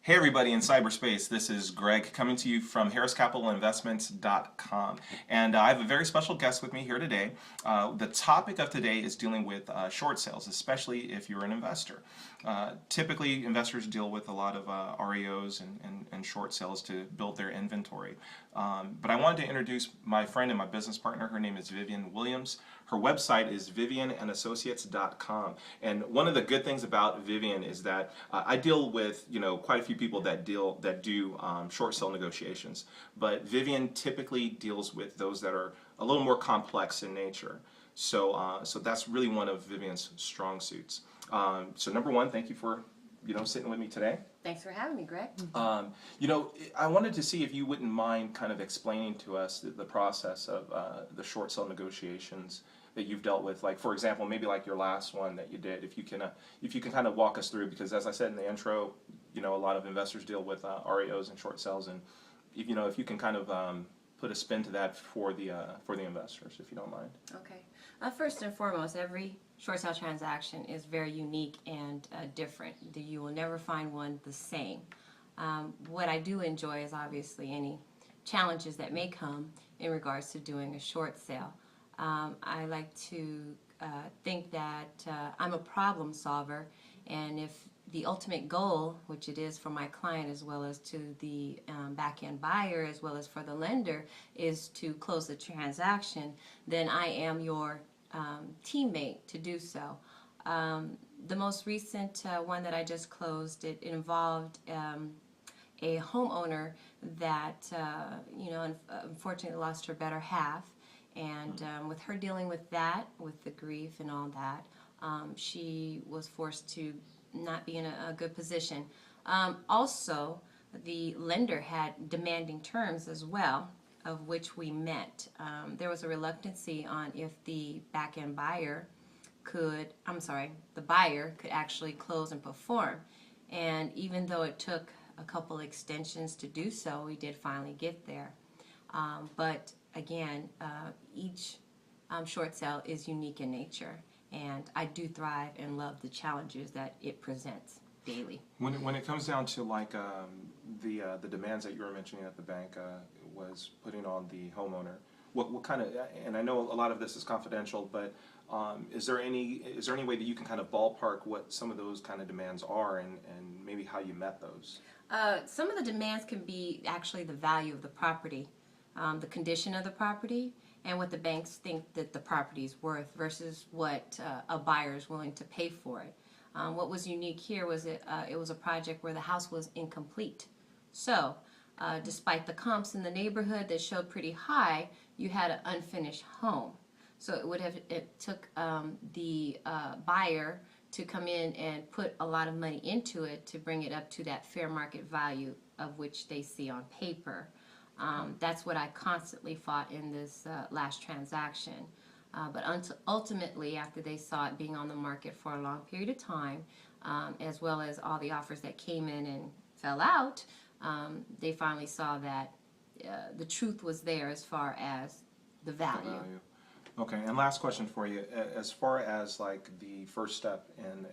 Hey everybody in cyberspace, this is Greg coming to you from harriscapitalinvestments.com, and I have a very special guest with me here today. The topic of today is dealing with short sales, especially if you're an investor. Typically investors deal with a lot of REOs and short sales to build their inventory. But I wanted to introduce my friend and my business partner. Her name is Vivian Williams. Her website is vivianassociates.com, and one of the good things about Vivian is that I deal with quite a few people that do short sale negotiations, but Vivian typically deals with those that are a little more complex in nature. So that's really one of Vivian's strong suits. So number one, thank you for sitting with me today. Thanks for having me, Greg. I wanted to see if you wouldn't mind kind of explaining to us the process of the short sale negotiations that you've dealt with. Like, for example, maybe like your last one that you did. If you can kind of walk us through, because as I said in the intro, a lot of investors deal with REOs and short sales, and if you can kind of put a spin to that for the investors, if you don't mind. Okay. First and foremost, every short sale transaction is very unique and different. You will never find one the same. What I do enjoy is obviously any challenges that may come in regards to doing a short sale. I like to think that I'm a problem solver, and if the ultimate goal, which it is for my client as well as to the back-end buyer as well as for the lender, is to close the transaction, then I am your teammate to do so. The most recent one that I just closed, it involved a homeowner that unfortunately lost her better half, and with her dealing with that, with the grief and all that, she was forced to not be in a good position. Also, the lender had demanding terms as well, of which we met. There was a reluctancy on if the back-end buyer the buyer could actually close and perform. And even though it took a couple extensions to do so, we did finally get there. But again, each short sale is unique in nature, and I do thrive and love the challenges that it presents daily. When it comes down to like the demands that you were mentioning that the bank was putting on the homeowner, what kind of, and I know a lot of this is confidential, but is there any way that you can kind of ballpark what some of those kind of demands are, and maybe how you met those? Some of the demands can be actually the value of the property, the condition of the property, and what the banks think that the property is worth versus what a buyer is willing to pay for it. What was unique here was it was a project where the house was incomplete. So despite the comps in the neighborhood that showed pretty high, you had an unfinished home. So it took the buyer to come in and put a lot of money into it to bring it up to that fair market value of which they see on paper. That's what I constantly fought in this last transaction. But ultimately, after they saw it being on the market for a long period of time, as well as all the offers that came in and fell out, they finally saw that the truth was there as far as the value. Okay, and last question for you: as far as like the first step in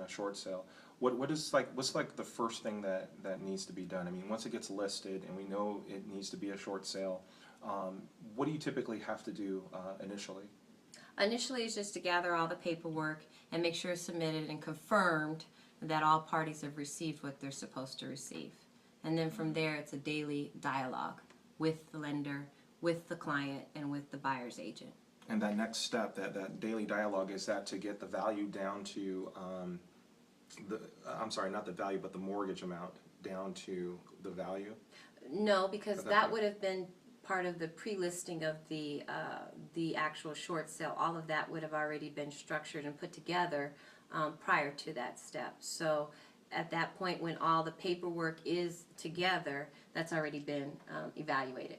a short sale, what's like the first thing that needs to be done? I mean, once it gets listed and we know it needs to be a short sale, what do you typically have to do initially? Initially, it's just to gather all the paperwork and make sure it's submitted and confirmed that all parties have received what they're supposed to receive. And then from there, it's a daily dialogue with the lender, with the client, and with the buyer's agent. And that next step, that daily dialogue, is that to get the value down to not the value, but the mortgage amount down to the value? No, because that would have been part of the pre-listing of the actual short sale. All of that would have already been structured and put together prior to that step. So at that point, when all the paperwork is together, that's already been evaluated.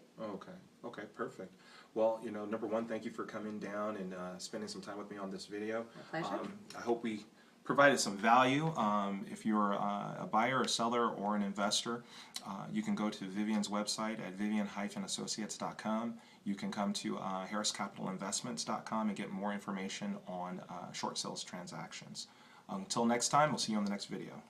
Okay, perfect. Well, number one, thank you for coming down and spending some time with me on this video. My pleasure. I hope we provided some value. If you're a buyer, a seller, or an investor, you can go to Vivian's website at vivian-associates.com. You can come to harriscapitalinvestments.com and get more information on short sales transactions. Until next time, we'll see you on the next video.